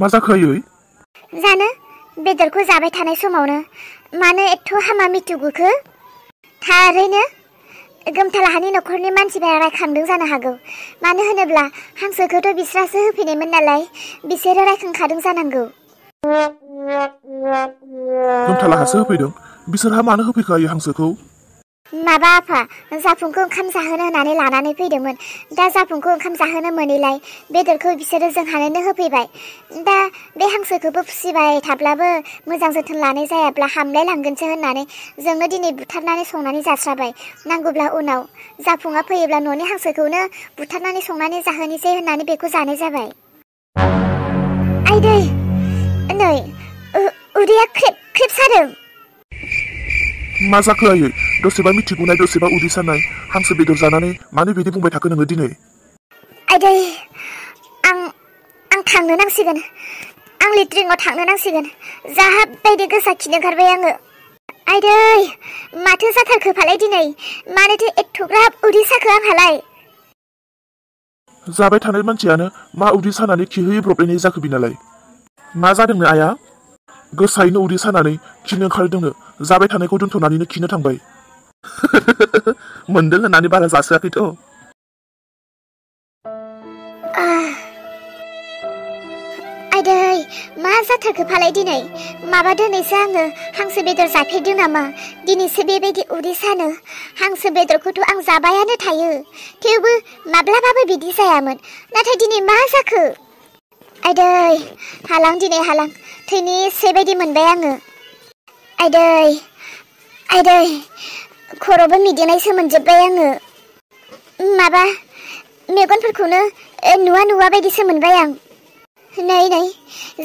मा जाखो आयै? जानो बेदरखौ जाबाय थानाय समावनो मानो एथ' हामा मिथुगुखो? थारैनो गोमथालाहानि न'खरनि मानसिफोरा रायखांदों जानो हागौ। मानो होनोब्ला हांसोखौथ' बिस्रासो होफैनायमोन नालाय बिसोरो रायखांखादों जानांगौ। गोमथालाहासो होफैदों? बिसोरहा मानो होफैखो आयै हांसोखौ? माबा आफा जाफुंखौ ओंखाम जाहोनो होननानै लानानै फैदोंमोन। दा जाफुंखौ ओंखाम जाहोनो मोनैलाय बेदरखौ बिसोरो जोंहानो होफैबाय। दा बे हांसोखौबो फिसिबाय थाब्लाबो मोजां जोथोन लानाय जायाब्ला हामलाय लांगोनसो होननानै जोंनो दिनै बुथारनानै संनानै जास्राबाय। नांगौब्ला उनाव जाफुङा फैयोब्ला न'नि हांसोखौनो बुथारनानै संनानै जाहोनोसै होननानै बेखौ जानाय जाबाय। आइदै नै उदैया ख्रेब ख्रेब सादों। मा जाखो आयै? दसेबा मिथिगौनाय दसेबा उदै सानाय। हांसो बेदर जानानै मानो बिदि बुंबाय थाखो नोङो दिनै? आइदै आं थांनो नांसिगोन। आं लेट्रिनाव थांनो नांसिगोन। जाहाब बायदि गोसा खिनो ओंखारबाय आङो। आइदै माथो जाथारखो फालाय दिनै? मानोथो एथ'ग्राब उदै साखो आंहालाय? जाबाय थानाय मानसियानो मा उदै सानानै खिहोयो ब्रबलायनाय जाखो बिनालाय? मा जादोंनो आया? गोसायैनो उदै सानानै खिनो ओंखारदोंनो जाबाय थानायखौ दोनथ'नानैनो खिनो थांबाय। मोनदों होननानै बारा जासोआखैथ'। आइदै मा जाथारखो फालाय दिनै? माबा दिनैसो आङो हांसो बेदर जाफेरदों नामा? दिनैसो बेबायदि उदै सानो। हांसो बेदरखौथ' आं जाबायानो थायो, थेवबो माब्लाबाबो बिदि जायामोन। नाथाय दिनै मा जाखो? आइदै हालां दिनै हालां थैनि एसे बायदि मोनबाय आङो। आइदै खर'बो मिदिनायसो मोनजोब्बाय आङो। माबा मेगनफोरखौनो नुवा बायदिसो मोनबाय आं। नै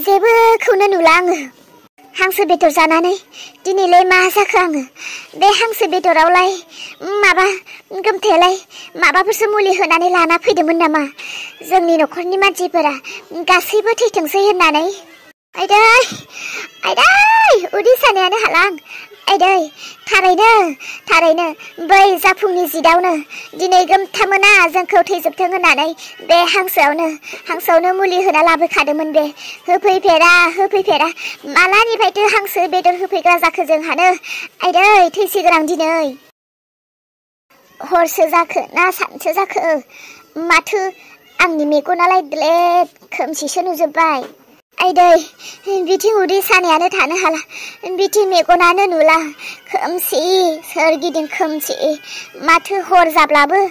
जेबोखौनो नुला आङो। हांसो बेदर जानानै दिनैलाय मा जाखो आङो? बे हांसो बेदरावलाय माबा गोमथायालाय माबाफोरसो मुलि होनानै लाना फैदोंमोन नामा? जोंनि न'खरनि मानसिफोरा गासैबो थैथोंसै होननानै। आइदै उदै सानायानो हालां। आइदै थारैनो बै जाफुंनि जिदावनो दिनै गोमथामोना जोंखौ थैजोबथों होननानै बे हांसोआवनो मुलि होना लाबोखादोंमोन बे। होफैफेरा मालानिफ्रायथो हांसो बेदर होफैग्रा जाखो जोंहानो? आइदै थैसिगोन आं दिनै। हरसो जाखो ना सानसो जाखो? माथो आंनि मेगनालाय ब्लेद खोमसिसो नुजोब्बाय। आइदै बिथिं उदै सानायानो थानो हाला, बिथिं मेगनानो नुला, खोमसि सोरगिदिं खोमसि। माथो हर जाब्लाबो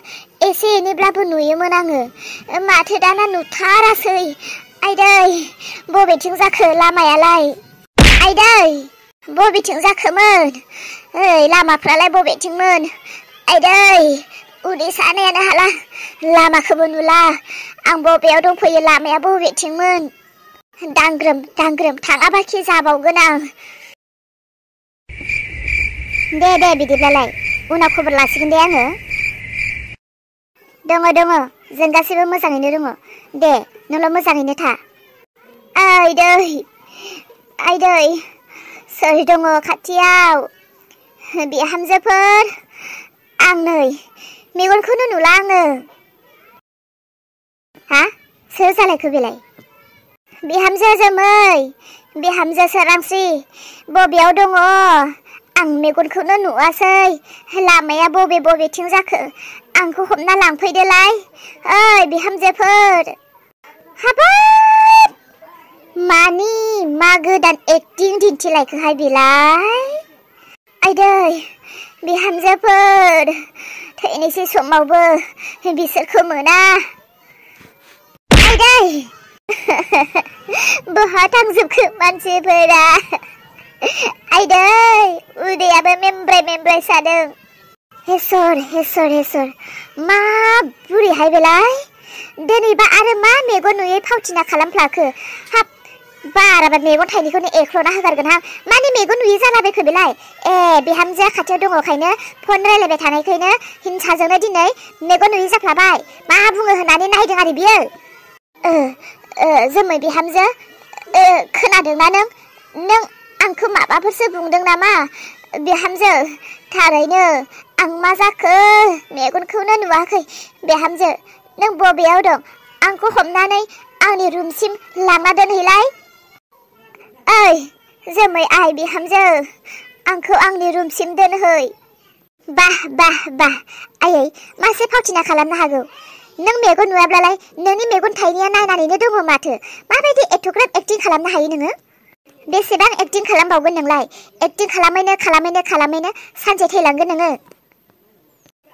एसे एनैब्लाबो नुयोमोन आङो, माथो दाना नुथारासै। आइदै बबेथिं जाखो लामायालाय? आइदै बबेथिं जाखोमोन? लामाफ्रालाय बबेथिंमोन? आइदै उदै सानायानो हाला, लामाखौबो नुला। आं बबेयाव दंफैयो? लामाया बबेथिंमोन? दांग्रोम थाङाबाखि जाबावगोन आं। दे बिदिब्लालाय उनाव खबर लासिगोन दे आङो। दङ जों गासैबो मोजाङैनो दङ। दे नोंल' मोजाङैनो था। आइदै सोर दङ खाथियाव? बिहामजोफोर? आं नै मेगनखौनो नुला आङो। हा सोर जालायखो बेलाय? बिहामजो जोमै, बिहामजो सोरांस्रि बबेयाव दङ? आं मेगनखौनो नुवासै। लामाया बबेथिं जाखो? आंखौ हमना लांफैदोलाय। ओइ बिहामजोफोर। हाबाब मा गोदान एक्टिं दिन्थिलायखोहाय बेलाय? आइदै बिहामजोफोर थैनोसै समावबो बिसोरखौ मोना। आइदै बहा थांजोबखो मानसिफोरा? आइदै उदैयाबो मेमब्राय सादों। हेसर मा बुरैहाय बेलाय? दिनैबा आरो मा मेगन नुयै फावथिना खालामफ्लाखो? हाब बाराबा मेगन थाइनैखौनो एख्ल'ना होगारगोनहां। माने मेगन नुयै जालाबायखो बेलाय? बिहामजोआ खाथियाव दङखायनो फन रायलायबाय थानायखायनो हिंसाजोंनो दिनै मेगन नुयै जाफ्लाबाय। मा बुङो होननानै नायदों आरो बियो। जोमै बिहामजो खोनादोंना नों आंखौ माबाफोरसो बुंदों नामा? बिहामजो थारैनो आं मा जाखो मेगनखौनो नुवाखै। बिहामजो नों बबेयाव दं? आंखौ हमनानै आंनि रुमसिम लांना दोनहैलाय ओइ जोमै आइ बिहामजो आंखौ आंनि रुमसिम दोनहै बाह आयै मासे फावथिना खालामनो हागौ नों मेगन नुवाब्लालाय नोंनि मेगन थाइनैया नायनानैनो दङ माथो माबायदि एथ'ग्राब एक्टिं खालामनो हायो नोङो बेसेबां एक्टिं खालामबावगोन नोंलाय एक्टिं खालामैनो सानसे थैलांगोन नोङो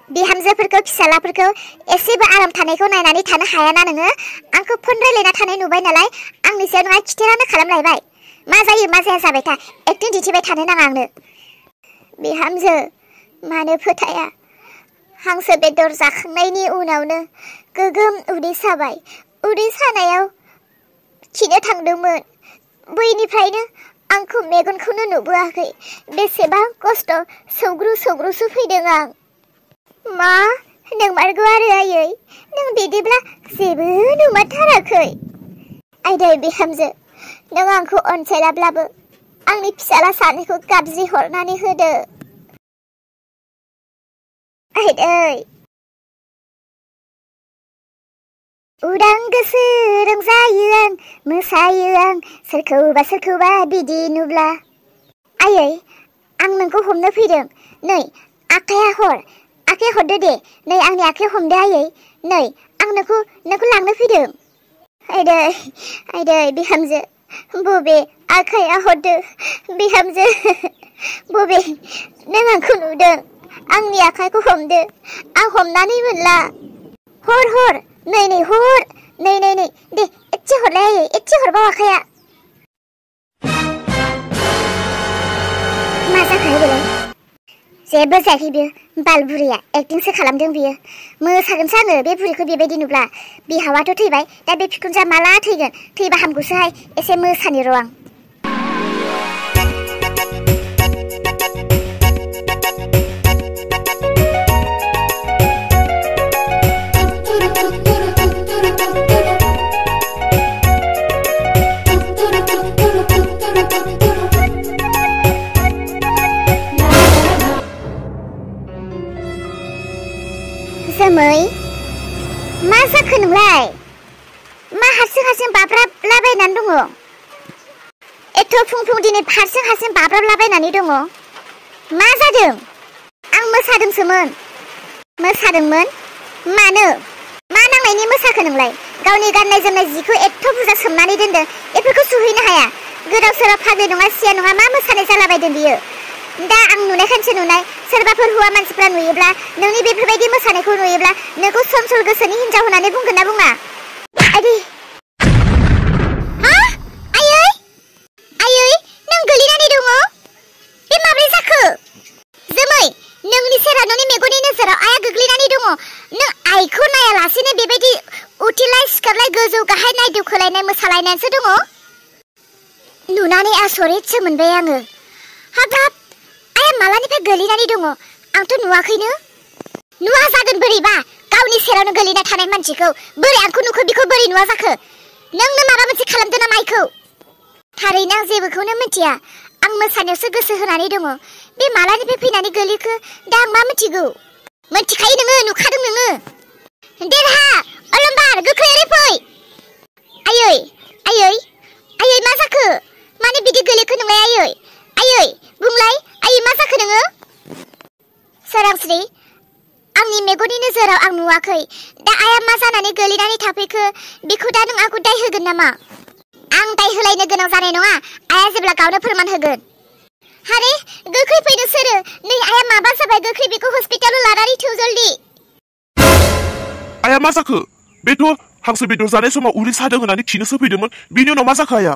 बिहामजोफोरखौ फिसालाफोरखौ एसेबो आराम थानायखौ नायनानै थानो हायाना नोङो आंखौ फन रायलायना थानाय नुबाय नालाय आंनि सायाव नोंहा खिथेरानो खालामलायबाय मा जायो मा जाया जाबाय था एक्टिं दिन्थिबाय थानो नाङा आंनो बिहामजो मानो फोथाया हांसो बेदर जाखांनायनि उनावनो गोगोम उदै साबाय उदै सानायाव खिनो थांदोंमोन बैनिफ्रायनो आंखौ मेगनखौनो नुबोआखै बेसेबां खस्थ सौग्रुसो फैदों आं मा नोंमारगौ आरो आयै नों बिदिब्ला जेबो नुमारथाराखै आइदै बिहामजो नों आंखौ अनसायलाब्लाबो आंनि फिसाला सानैखौ गाबज्रि हरनानै होदो आइदै उदां गोसो रंजायो आं मोसायो आं सोरखौबा बिदि नुब्ला आयै आं नोंखौ हमनो फैदों नै आखाइ हरदो दे नै आंनि आखाइ हमदो आयै नै आं नोंखौ लांनो फैदों आइदै बिहामजो बबे आखाइया हरदो बिहामजो बबे नों आंखौ नुदों आंनि आखाइखौ हमदो आं हमनानै मोनला हर नै हर नै दे एसे हरलाय आयै एसे हरबाव आखाइया मा जाखायो बेलाय जेबो जायाखै बियो बाल बुरैया एक्टिंसो खालामदों बियो मोसागोनसो आङो बे बुरैखौ बेबायदि नुब्ला बिहावाथ' थैबाय दा बे बिखुनजोआ माला थैगोन थैबा हामगौसोहाय एसे मोसानि र' आं जोमै मा जाखो नोंलाय मा हारसिं बाब्राबलाबायनानै दङ एथ' फुं दिनै हारसिं बाब्राबलाबायनानै दङ मा जादों आं मोसादोंमोन मानो मा नांनायनि मोसाखो नोंलाय गावनि गाननाय जोमनाय जिखौ एथ' बुरजा सोमनानै दोनदों बेफोरखौ सुहैनो हाया गोदाव सोराव फाग्लि नङा सिया नङा मा मोसानाय जालाबायदों बियो दा आं नुनायखायसो नुनाय सोरबाफोर हौवा मानसिफ्रा नुयोब्ला नोंनि बेफोरबायदि मोसानायखौ नुयोब्ला नोंखौ सनसल गोसोनि हिनजाव होननानै बुंगोन ना बुङा आइदै आयै नों गोलैनानै दङ बे माब्रै जाखो जोमै नोंनि सेराव नोंनि मेगननि नोजोराव आइया गोग्लैनानै दङ नों आइखौ नायालासेनो बेबायदि उथिलाय सिखारलाय गोजौ गाहाय नायदुखोलायनाय मोसालायनानैसो दङ नुनानै आसरितसो मोनबाय आङो हाबाब आइया मालानिफ्राय गोलैनानै दङ आंथ' नुवाखैनो नुवा जागोन बोरैबा गावनि सेरावनो गोलैना थानाय मानसिखौ बोरै आंखौ नुखो बिखौ बोरै नुवा जाखो नोंनो माबा मोनसे खालामदों नामा आइखौ थारैनो आं जेबोखौनो मिथिया आं मोसानायावसो गोसो होनानै दङ बे मालानिफ्राय फैनानै गोलैखो दा आं मा मिथिगौ मिथिखायो नोङो नुखादों नोङो देरहा अलंबार गोख्रैयै फै आयै मा जाखो माने बिदि गोलैखो नोंलाय आयै बुंलाय आयै मा जाखो नोङो सोरांस्रि आंनि मेगननि नोजोराव आं नुवाखै दा आइया मा जानानै गोलैनानै थाफैखो बेखौ दा नों आंखौ दाय होगोन नामा आं दाय होलायनो गोनां जानाय नङा आइया जेब्ला गावनो फोरमान होगोन हारे गोख्रै फैनो सोरो नै आइया माबा जाबाय गोख्रै बेखौ हस्पिटालाव लानानै थौ जल्दि आइया मा जाखो बेथ' हांसो बेदर जानाय समाव उदै सादों होननानै खिनोसो फैदोंमोन बिनि उनाव मा जाखो आइया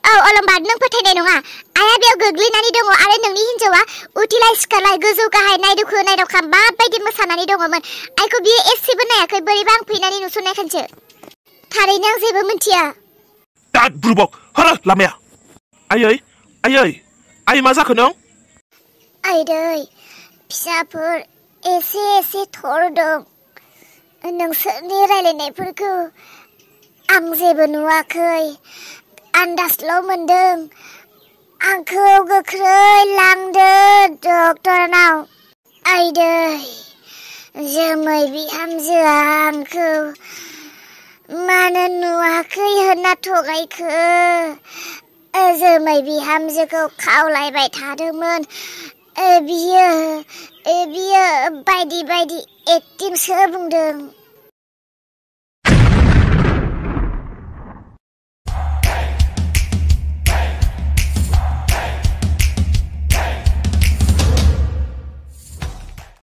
औ अलंबार नों फोथायनाय नङा आइया बेयाव गोग्लैनानै दङ आरो नोंनि हिनजावा उथिलाय सिखारलाय गोजौ गाहाय नायदुखो नायदावखा माबायदि मोसानानै दङमोन आइखौ बियो एसेबो नायाखै बोरैबा आं फैनानै नुसननायखायसो थारैनो आं जेबो मिथिया दा बुरबक हर लामाया आयै मा जाखो नों आइदै फिसाफोर एसे थर दं नोंसोरनि रायलायनायफोरखौ आं जेबो नुवाखै आन्दाजल' मोनदों आंखौ गोख्रै लांदो डक्टरनाव आइदै जोमै बिहामजोआ आंखौ मानो नुवाखै होनना थगायखो? जोमै बिहामजोखौ खावलायबाय थादोंमोन। बियो बायदि एक्टिंसो बुंदों।